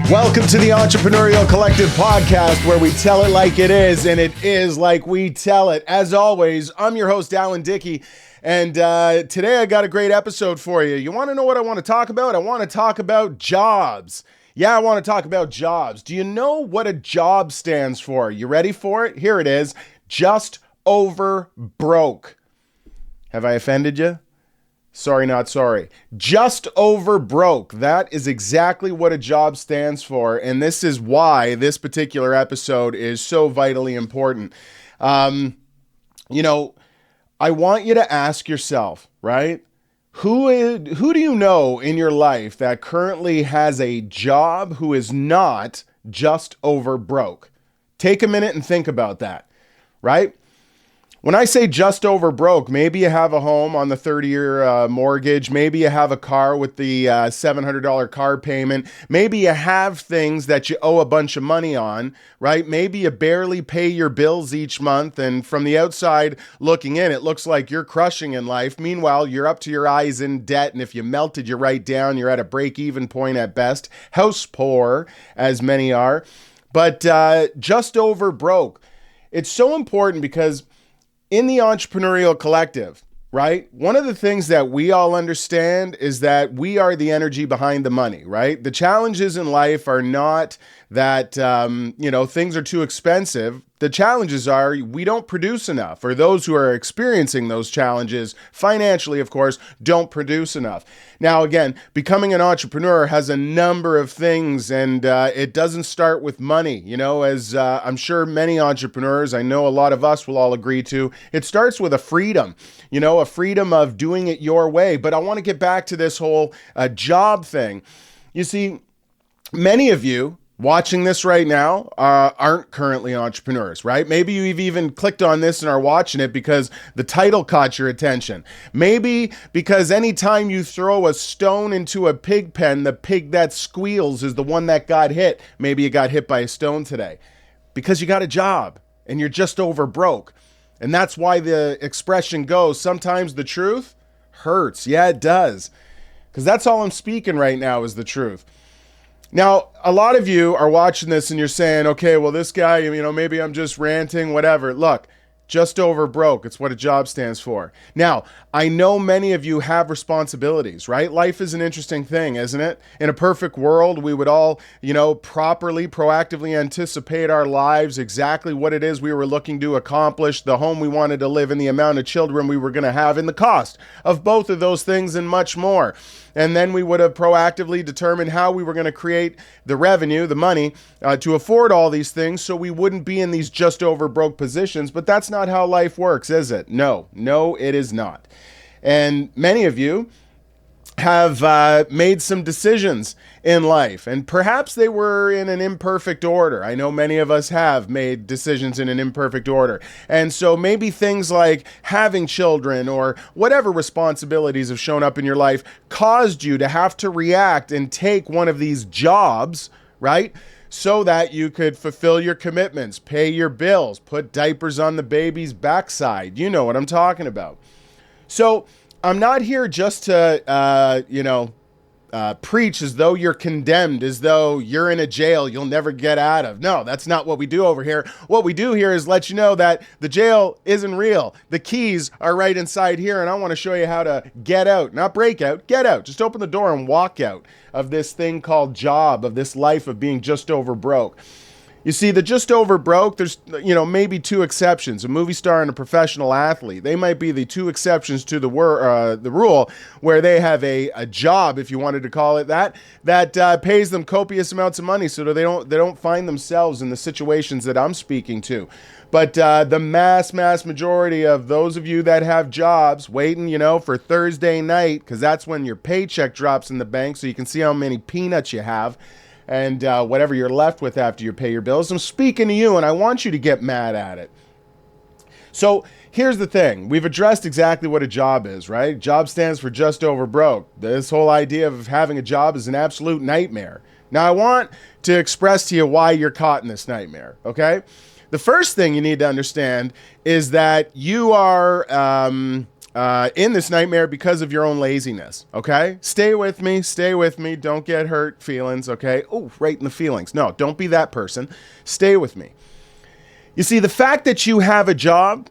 Welcome to the Entrepreneurial Collective podcast, where we tell it like it is, and it is like we tell it. As always, I'm your host, Dickie, and today I got a great episode for you. You want to know what I want to talk about? I want to talk about jobs. Yeah, I want to talk about jobs. Do you know what a job stands for? You ready for it? Here it is. Just over broke. Have I offended you? Sorry, not sorry. Just over broke. That is exactly what a job stands for. And this is why this particular episode is so vitally important. I want you to ask yourself, right? Who do you know in your life that currently has a job who is not just over broke? Take a minute and think about that, right? When I say just over broke, maybe you have a home on the 30-year mortgage. Maybe you have a car with the $700 car payment. Maybe you have things that you owe a bunch of money on, right? Maybe you barely pay your bills each month. And from the outside looking in, it looks like you're crushing in life. Meanwhile, you're up to your eyes in debt. And if you melted you right down, you're at a break-even point at best. House poor, as many are. But just over broke. It's so important because in the Entrepreneurial Collective, right? One of the things that we all understand is that we are the energy behind the money, right? The challenges in life are not that, things are too expensive. The challenges are we don't produce enough, or those who are experiencing those challenges financially, of course, don't produce enough. Now, again, becoming an entrepreneur has a number of things, and it doesn't start with money. As I'm sure many entrepreneurs, I know a lot of us will all agree to, it starts with a freedom, a freedom of doing it your way. But I want to get back to this whole job thing. You see, many of you watching this right now aren't currently entrepreneurs, right? Maybe you've even clicked on this and are watching it because the title caught your attention. Maybe because anytime you throw a stone into a pig pen, the pig that squeals is the one that got hit. Maybe you got hit by a stone today because you got a job and you're just over broke. And that's why the expression goes, sometimes the truth hurts. Yeah, it does. Because that's all I'm speaking right now is the truth. Now, a lot of you are watching this and you're saying, okay, well, this guy, maybe I'm just ranting, whatever. Look, just over broke. It's what a job stands for. Now, I know many of you have responsibilities, right? Life is an interesting thing, isn't it? In a perfect world, we would all, proactively anticipate our lives, exactly what it is we were looking to accomplish, the home we wanted to live in, the amount of children we were going to have, and the cost of both of those things and much more. And then we would have proactively determined how we were going to create the revenue, the money, to afford all these things so we wouldn't be in these just over broke positions. But that's not how life works, is it? No, it is not. And many of you have made some decisions in life, and perhaps they were in an imperfect order. I know many of us have made decisions in an imperfect order. And so maybe things like having children or whatever responsibilities have shown up in your life caused you to have to react and take one of these jobs, right? So that you could fulfill your commitments, pay your bills, put diapers on the baby's backside. You know what I'm talking about. So I'm not here just to, preach as though you're condemned, as though you're in a jail you'll never get out of. No, that's not what we do over here. What we do here is let you know that the jail isn't real. The keys are right inside here, and I want to show you how to get out, not break out, get out. Just open the door and walk out of this thing called job, of this life of being just over broke. You see, the just over broke, there's, maybe two exceptions, a movie star and a professional athlete. They might be the two exceptions to the rule where they have a job, if you wanted to call it that pays them copious amounts of money so that they don't find themselves in the situations that I'm speaking to. But the mass majority of those of you that have jobs waiting, for Thursday night, because that's when your paycheck drops in the bank so you can see how many peanuts you have, and whatever you're left with after you pay your bills. I'm speaking to you, and I want you to get mad at it. So here's the thing. We've addressed exactly what a job is, right? Job stands for just over broke. This whole idea of having a job is an absolute nightmare. Now, I want to express to you why you're caught in this nightmare, okay? The first thing you need to understand is that you are in this nightmare because of your own laziness. Okay? Stay with me. Stay with me. Don't get hurt feelings. Okay? Oh, right in the feelings. No, don't be that person. Stay with me. You see, the fact that you have a job,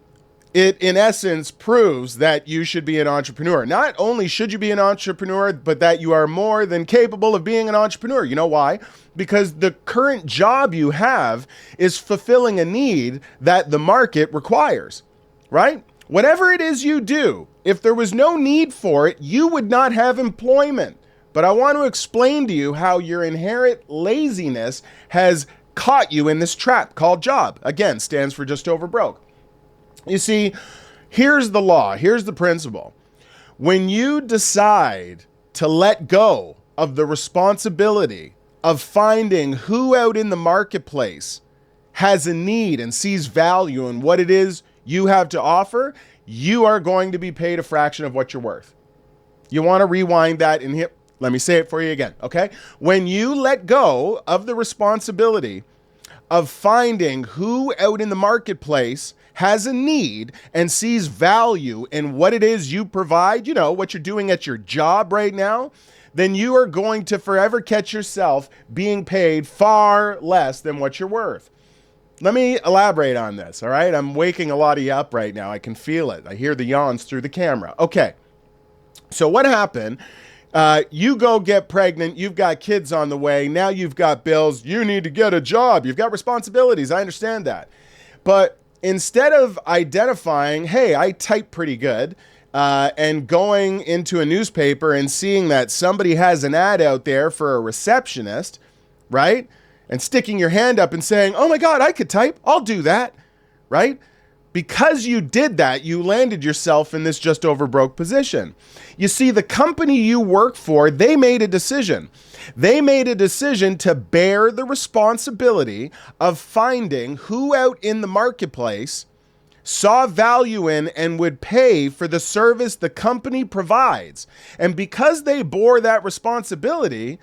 it in essence proves that you should be an entrepreneur. Not only should you be an entrepreneur, but that you are more than capable of being an entrepreneur. You know why? Because the current job you have is fulfilling a need that the market requires, right? Whatever it is you do, if there was no need for it, you would not have employment. But I want to explain to you how your inherent laziness has caught you in this trap called job. Again, stands for just over broke. You see, here's the law. Here's the principle. When you decide to let go of the responsibility of finding who out in the marketplace has a need and sees value in what it is you have to offer, you are going to be paid a fraction of what you're worth. You want to rewind that and hit. Let me say it for you again, okay? When you let go of the responsibility of finding who out in the marketplace has a need and sees value in what it is you provide, you know, what you're doing at your job right now, then you are going to forever catch yourself being paid far less than what you're worth. Let me elaborate on this, all right? I'm waking a lot of you up right now. I can feel it. I hear the yawns through the camera. Okay, so what happened? You go get pregnant, you've got kids on the way, now you've got bills, you need to get a job, you've got responsibilities, I understand that. But instead of identifying, hey, I type pretty good, and going into a newspaper and seeing that somebody has an ad out there for a receptionist, right? And sticking your hand up and saying, oh my God, I could type, I'll do that, right? Because you did that, you landed yourself in this just over broke position. You see, the company you work for, they made a decision. They made a decision to bear the responsibility of finding who out in the marketplace saw value in and would pay for the service the company provides. And because they bore that responsibility,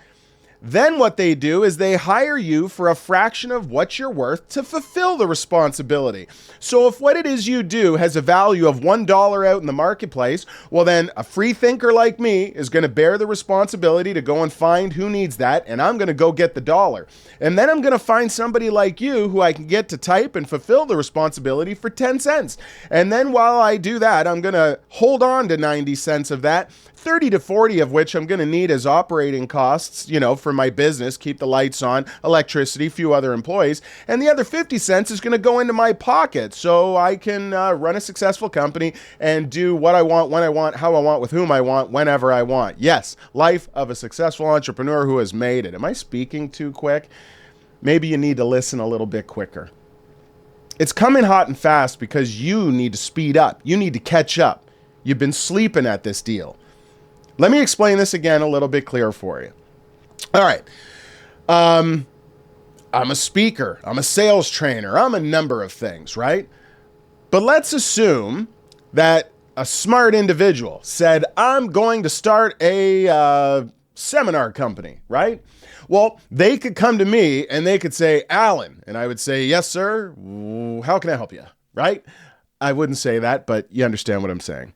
then what they do is they hire you for a fraction of what you're worth to fulfill the responsibility. So if what it is you do has a value of $1 out in the marketplace, well then a free thinker like me is going to bear the responsibility to go and find who needs that, and I'm going to go get the dollar. And then I'm going to find somebody like you who I can get to type and fulfill the responsibility for 10 cents. And then while I do that, I'm going to hold on to 90 cents of that, 30 to 40 of which I'm going to need as operating costs, you know, for my business, keep the lights on, electricity, few other employees. And the other 50 cents is going to go into my pocket so I can run a successful company and do what I want, when I want, how I want, with whom I want, whenever I want. Yes, life of a successful entrepreneur who has made it. Am I speaking too quick? Maybe you need to listen a little bit quicker. It's coming hot and fast because you need to speed up. You need to catch up. You've been sleeping at this deal. Let me explain this again a little bit clearer for you. All right. I'm a speaker. I'm a sales trainer. I'm a number of things, right? But let's assume that a smart individual said, I'm going to start a seminar company, right? Well, they could come to me and they could say, Alan, and I would say, yes, sir. How can I help you? Right? I wouldn't say that, but you understand what I'm saying.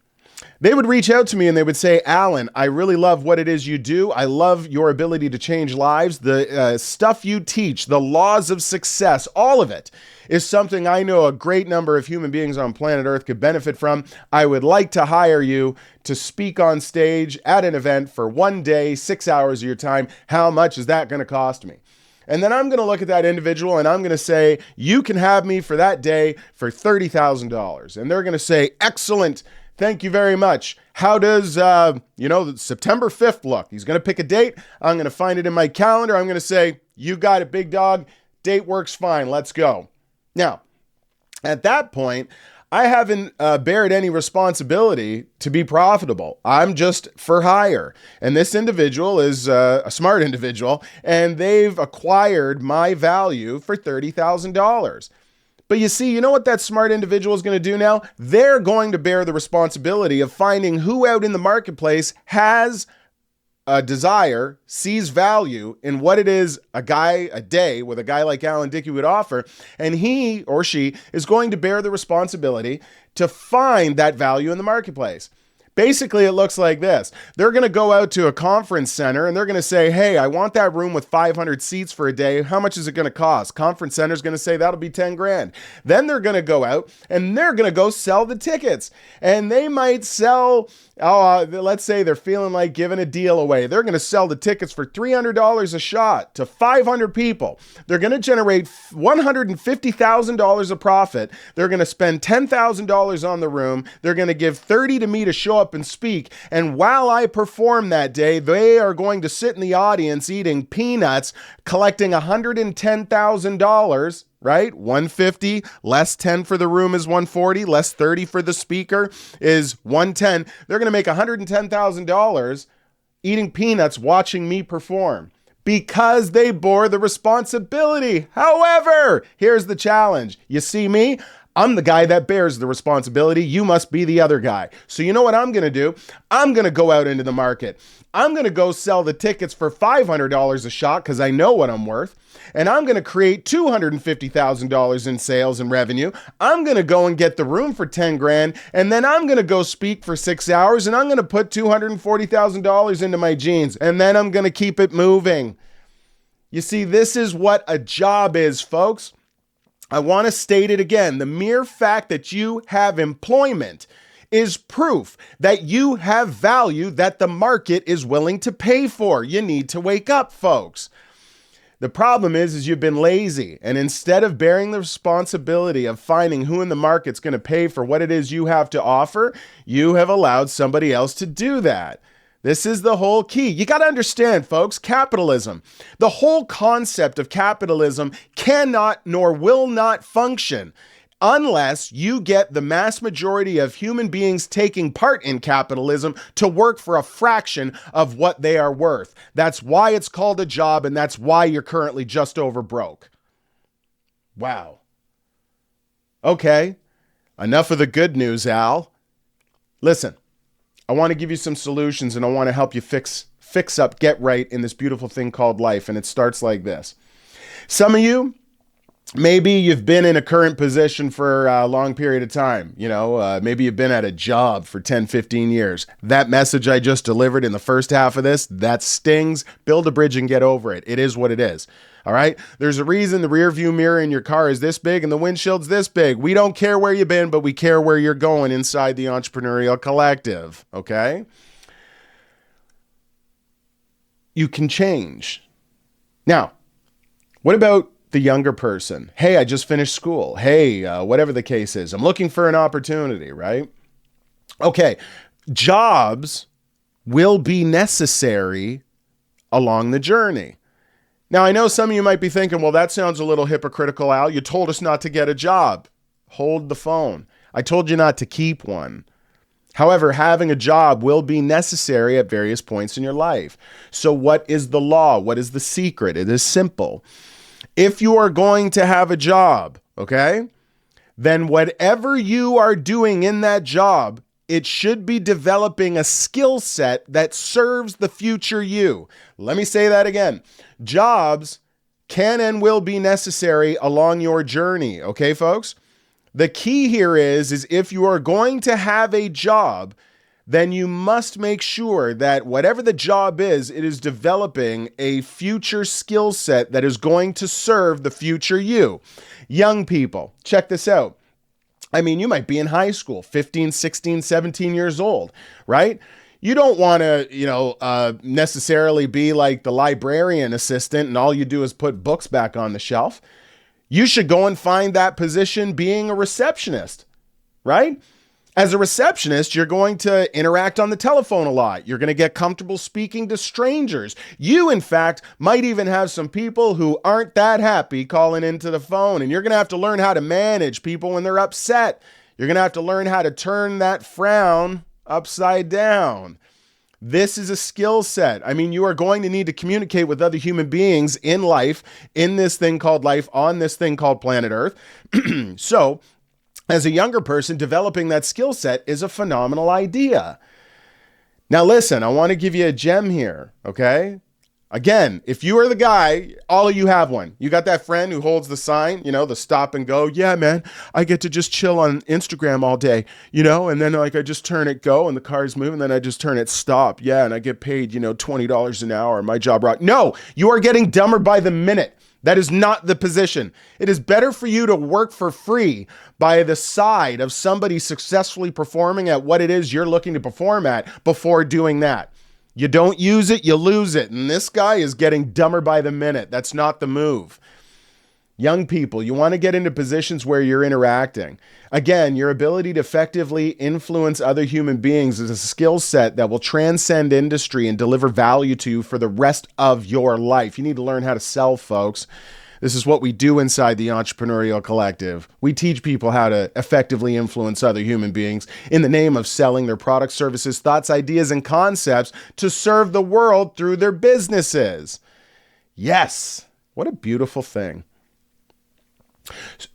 They would reach out to me and they would say, Alan, I really love what it is you do. I love your ability to change lives. The stuff you teach, the laws of success, all of it is something I know a great number of human beings on planet Earth could benefit from. I would like to hire you to speak on stage at an event for 1 day, 6 hours of your time. How much is that going to cost me? And then I'm going to look at that individual and I'm going to say, you can have me for that day for $30,000. And they're going to say, excellent. Thank you very much. How does, September 5th look? He's going to pick a date. I'm going to find it in my calendar. I'm going to say, you got it, big dog. Date works fine. Let's go. Now, at that point, I haven't bared any responsibility to be profitable. I'm just for hire. And this individual is a smart individual, and they've acquired my value for $30,000. But you see, you know what that smart individual is going to do now? They're going to bear the responsibility of finding who out in the marketplace has a desire, sees value in what it is a day with a guy like Alan Dickie would offer. And he or she is going to bear the responsibility to find that value in the marketplace. Basically, it looks like this. They're going to go out to a conference center and they're going to say, hey, I want that room with 500 seats for a day. How much is it going to cost? Conference center's going to say that'll be 10 grand. Then they're going to go out and they're going to go sell the tickets. And they might sell, let's say they're feeling like giving a deal away. They're going to sell the tickets for $300 a shot to 500 people. They're going to generate $150,000 of profit. They're going to spend $10,000 on the room. They're going to give 30 to me to show up and speak. And while I perform that day, they are going to sit in the audience eating peanuts, collecting $110,000, right? 150 less 10 for the room is 140, less 30 for the speaker is 110. They're going to make $110,000 eating peanuts watching me perform because they bore the responsibility. However, here's the challenge. You see me? I'm the guy that bears the responsibility. You must be the other guy. So you know what I'm going to do? I'm going to go out into the market. I'm going to go sell the tickets for $500 a shot because I know what I'm worth. And I'm going to create $250,000 in sales and revenue. I'm going to go and get the room for 10 grand. And then I'm going to go speak for 6 hours and I'm going to put $240,000 into my jeans. And then I'm going to keep it moving. You see, this is what a job is, folks. I want to state it again. The mere fact that you have employment is proof that you have value that the market is willing to pay for. You need to wake up, folks. The problem is you've been lazy, and instead of bearing the responsibility of finding who in the market's going to pay for what it is you have to offer, you have allowed somebody else to do that. This is the whole key. You got to understand, folks, capitalism. The whole concept of capitalism cannot nor will not function unless you get the mass majority of human beings taking part in capitalism to work for a fraction of what they are worth. That's why it's called a job, and that's why you're currently just over broke. Wow. Okay, enough of the good news, Al. Listen. I want to give you some solutions and I want to help you fix up, get right in this beautiful thing called life. And it starts like this. Some of you, maybe you've been in a current position for a long period of time. Maybe you've been at a job for 10, 15 years. That message I just delivered in the first half of this, that stings. Build a bridge and get over it. It is what it is. All right. There's a reason the rear view mirror in your car is this big and the windshield's this big. We don't care where you've been, but we care where you're going inside the Entrepreneurial Collective. Okay. You can change. Now, what about the younger person? Hey, I just finished school. Hey, whatever the case is, I'm looking for an opportunity, right? Okay. Jobs will be necessary along the journey. Now, I know some of you might be thinking, well, that sounds a little hypocritical, Al. You told us not to get a job. Hold the phone. I told you not to keep one. However, having a job will be necessary at various points in your life. So what is the law? What is the secret? It is simple. If you are going to have a job, okay, then whatever you are doing in that job, it should be developing a skill set that serves the future you. Let me say that again. Jobs can and will be necessary along your journey. Okay, folks? The key here is if you are going to have a job, then you must make sure that whatever the job is, it is developing a future skill set that is going to serve the future you. Young people, check this out. I mean, you might be in high school, 15, 16, 17 years old, right? You don't want to, necessarily be like the librarian assistant and all you do is put books back on the shelf. You should go and find that position being a receptionist, right? As a receptionist, you're going to interact on the telephone a lot. You're going to get comfortable speaking to strangers. You, in fact, might even have some people who aren't that happy calling into the phone, and you're going to have to learn how to manage people when they're upset. You're going to have to learn how to turn that frown upside down. This is a skill set. I mean, you are going to need to communicate with other human beings in life, in this thing called life, on this thing called planet Earth. So, as a younger person, developing that skill set is a phenomenal idea. Now, listen, I want to give you a gem here, okay? Again, if you are the guy, all of you have one. You got that friend who holds the sign, the stop and go. Yeah, man, I get to just chill on Instagram all day, and then like I just turn it go and the car's moving, then I just turn it stop. Yeah, and I get paid, $20 an hour. My job rock. No, you are getting dumber by the minute. That is not the position. It is better for you to work for free by the side of somebody successfully performing at what it is you're looking to perform at before doing that. You don't use it, you lose it. And this guy is getting dumber by the minute. That's not the move. Young people, you want to get into positions where you're interacting. Again, your ability to effectively influence other human beings is a skill set that will transcend industry and deliver value to you for the rest of your life. You need to learn how to sell, folks. This is what we do inside the Entrepreneurial Collective. We teach people how to effectively influence other human beings in the name of selling their products, services, thoughts, ideas, and concepts to serve the world through their businesses. Yes, what a beautiful thing.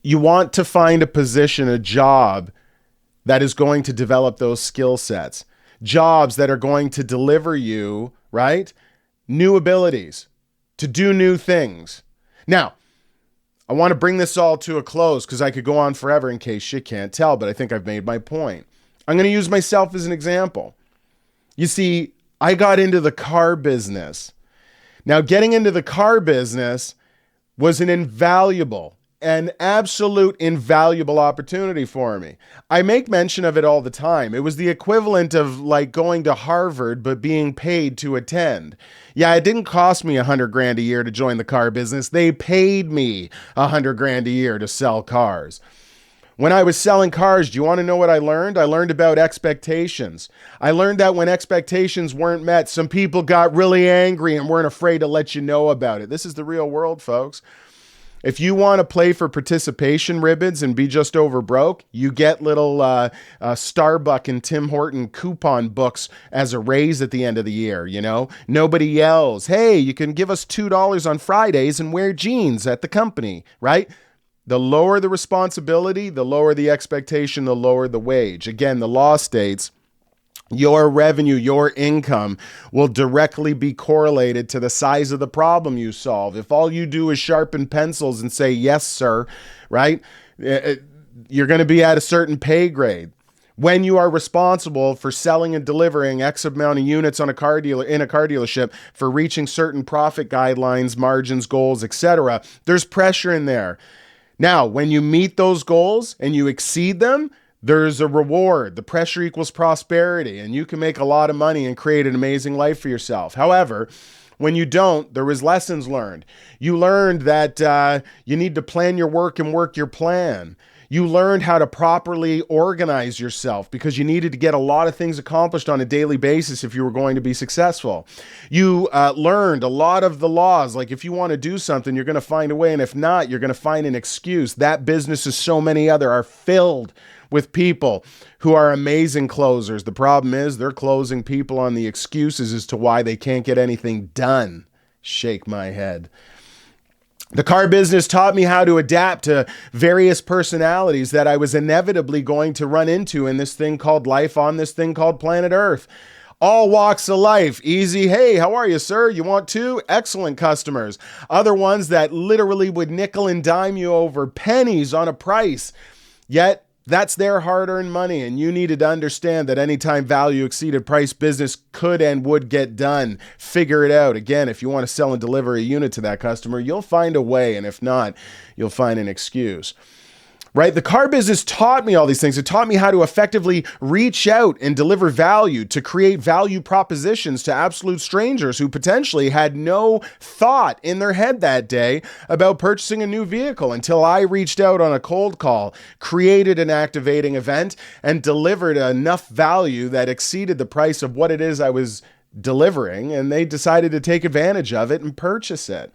You want to find a position, a job that is going to develop those skill sets, jobs that are going to deliver you, right, new abilities to do new things. Now, I want to bring this all to a close because I could go on forever in case you can't tell, but I think I've made my point. I'm going to use myself as an example. You see, I got into the car business. Now, getting into the car business was an absolute invaluable opportunity for me. I make mention of it all the time. It was the equivalent of like going to Harvard, but being paid to attend. Yeah, it didn't cost me $100,000 a year to join the car business. They paid me $100,000 a year to sell cars. When I was selling cars, do you want to know what I learned? I learned about expectations. I learned that when expectations weren't met, some people got really angry and weren't afraid to let you know about it. This is the real world, folks. If you want to play for participation ribbons and be just over broke, you get little Starbucks and Tim Horton coupon books as a raise at the end of the year, Nobody yells, hey, you can give us $2 on Fridays and wear jeans at the company, right? The lower the responsibility, the lower the expectation, the lower the wage. Again, the law states your revenue, your income will directly be correlated to the size of the problem you solve. If all you do is sharpen pencils and say, yes, sir, right? You're going to be at a certain pay grade. When you are responsible for selling and delivering X amount of units in a car dealership, for reaching certain profit guidelines, margins, goals, etc., there's pressure in there. Now, when you meet those goals and you exceed them, there's a reward. The pressure equals prosperity, and you can make a lot of money and create an amazing life for yourself. However, when you don't, there was lessons learned. You learned that you need to plan your work and work your plan. You learned how to properly organize yourself because you needed to get a lot of things accomplished on a daily basis if you were going to be successful. You learned a lot of the laws, like if you want to do something, you're going to find a way, and if not, you're going to find an excuse. That business, as so many other, are filled with people who are amazing closers. The problem is they're closing people on the excuses as to why they can't get anything done. Shake my head. The car business taught me how to adapt to various personalities that I was inevitably going to run into in this thing called life on this thing called planet Earth. All walks of life. Easy. Hey, how are you, sir? You want two? Excellent customers. Other ones that literally would nickel and dime you over pennies on a price. Yet, that's their hard-earned money, and you needed to understand that anytime value exceeded price, business could and would get done. Figure it out. Again, if you want to sell and deliver a unit to that customer, you'll find a way, and if not, you'll find an excuse. Right? The car business taught me all these things. It taught me how to effectively reach out and deliver value, to create value propositions to absolute strangers who potentially had no thought in their head that day about purchasing a new vehicle until I reached out on a cold call, created an activating event, and delivered enough value that exceeded the price of what it is I was delivering, and they decided to take advantage of it and purchase it.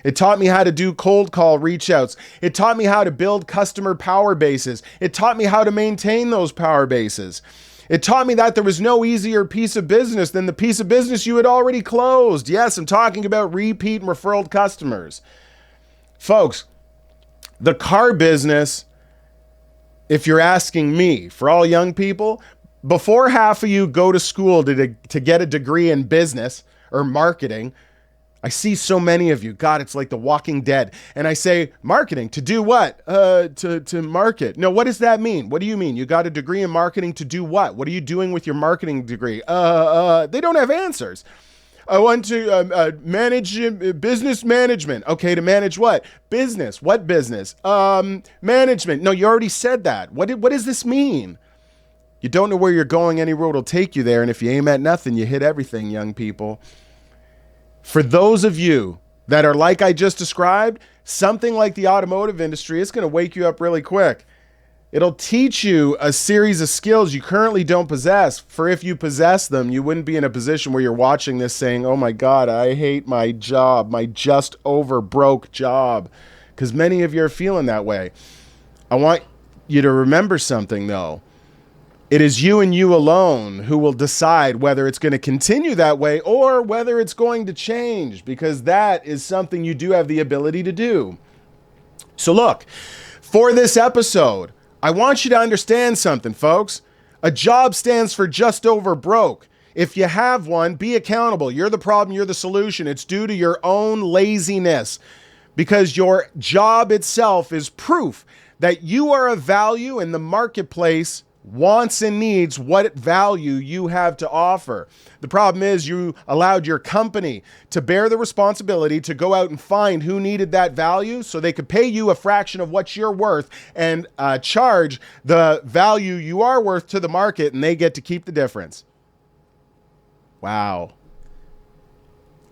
It taught me how to do cold call reach outs. It taught me how to build customer power bases. It taught me how to maintain those power bases. It taught me that there was no easier piece of business than the piece of business you had already closed. Yes, I'm talking about repeat and referral customers. Folks, the car business, if you're asking me, for all young people, before half of you go to school to get a degree in business or marketing, I see so many of you. God, it's like The Walking Dead. And I say, marketing, to do what? To market. No, what does that mean? What do you mean? You got a degree in marketing to do what? What are you doing with your marketing degree? They don't have answers. I want to manage business management. Okay, to manage what? Business. What business? Management. No, you already said that. What does this mean? You don't know where you're going. Any road will take you there. And if you aim at nothing, you hit everything, young people. For those of you that are like I just described, something like the automotive industry, it's going to wake you up really quick. It'll teach you a series of skills you currently don't possess. For if you possess them, you wouldn't be in a position where you're watching this saying, oh my God, I hate my job, my just over broke job. Because many of you are feeling that way. I want you to remember something though. It is you and you alone who will decide whether it's going to continue that way or whether it's going to change, because that is something you do have the ability to do. So look, for this episode, I want you to understand something, folks. A job stands for just over broke. If you have one, be accountable. You're the problem, you're the solution. It's due to your own laziness, because your job itself is proof that you are of value and the marketplace wants and needs what value you have to offer. The problem is you allowed your company to bear the responsibility to go out and find who needed that value so they could pay you a fraction of what you're worth and charge the value you are worth to the market, and they get to keep the difference. Wow.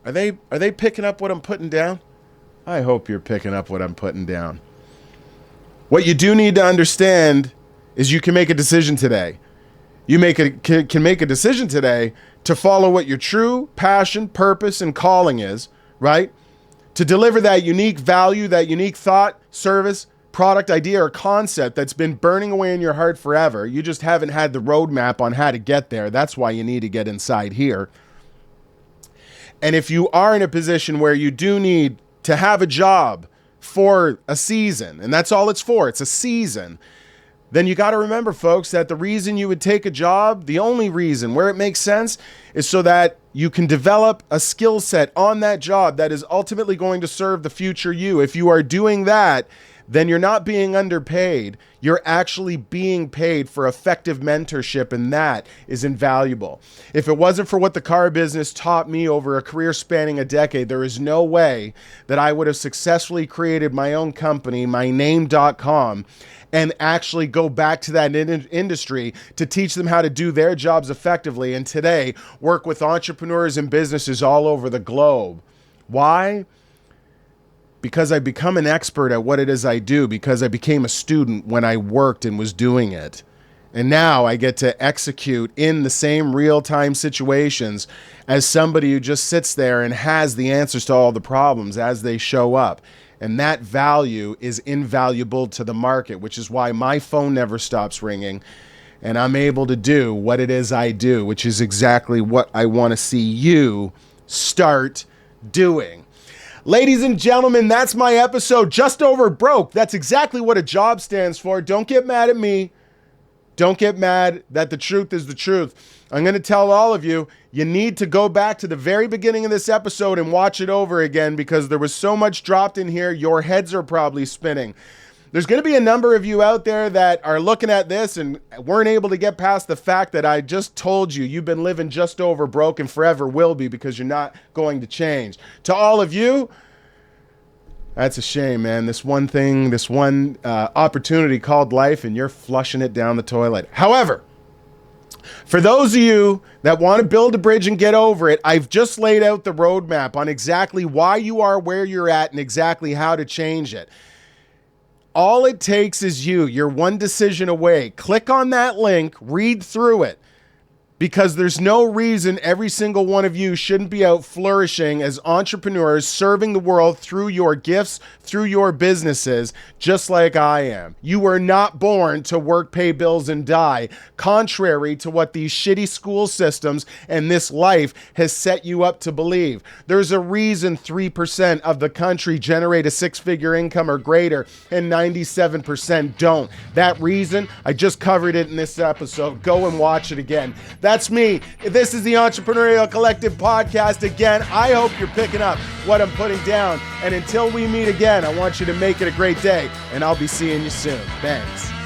Are they picking up what I'm putting down? I hope you're picking up what I'm putting down. What you do need to understand is you can make a decision today. You can make a decision today to follow what your true passion, purpose, and calling is, right? To deliver that unique value, that unique thought, service, product, idea, or concept that's been burning away in your heart forever. You just haven't had the roadmap on how to get there. That's why you need to get inside here. And if you are in a position where you do need to have a job for a season, and that's all it's for, it's a season, then you got to remember, folks, that the reason you would take a job, the only reason where it makes sense, is so that you can develop a skill set on that job that is ultimately going to serve the future you. If you are doing that, then you're not being underpaid. You're actually being paid for effective mentorship, and that is invaluable. If it wasn't for what the car business taught me over a career spanning a decade, there is no way that I would have successfully created my own company, myname.com, and actually go back to that industry to teach them how to do their jobs effectively, and today work with entrepreneurs and businesses all over the globe. Why? Because I become an expert at what it is I do, because I became a student when I worked and was doing it. And now I get to execute in the same real-time situations as somebody who just sits there and has the answers to all the problems as they show up. And that value is invaluable to the market, which is why my phone never stops ringing. And I'm able to do what it is I do, which is exactly what I want to see you start doing. Ladies and gentlemen, that's my episode. Just over broke. That's exactly what a job stands for. Don't get mad at me. Don't get mad that the truth is the truth. I'm going to tell all of you, you need to go back to the very beginning of this episode and watch it over again, because there was so much dropped in here, your heads are probably spinning. There's going to be a number of you out there that are looking at this and weren't able to get past the fact that I just told you you've been living just over broke and forever will be, because you're not going to change. To all of you, that's a shame, man. This one opportunity called life, and you're flushing it down the toilet. However, for those of you that want to build a bridge and get over it, I've just laid out the roadmap on exactly why you are where you're at and exactly how to change it. All it takes is you. You're one decision away. Click on that link, read through it, because there's no reason every single one of you shouldn't be out flourishing as entrepreneurs, serving the world through your gifts, through your businesses, just like I am. You were not born to work, pay bills, and die, contrary to what these shitty school systems and this life has set you up to believe. There's a reason 3% of the country generate a six-figure income or greater, and 97% don't. That reason, I just covered it in this episode. Go and watch it again. That's me. This is the Entrepreneurial Collective podcast. Again, I hope you're picking up what I'm putting down. And until we meet again, I want you to make it a great day, and I'll be seeing you soon. Thanks.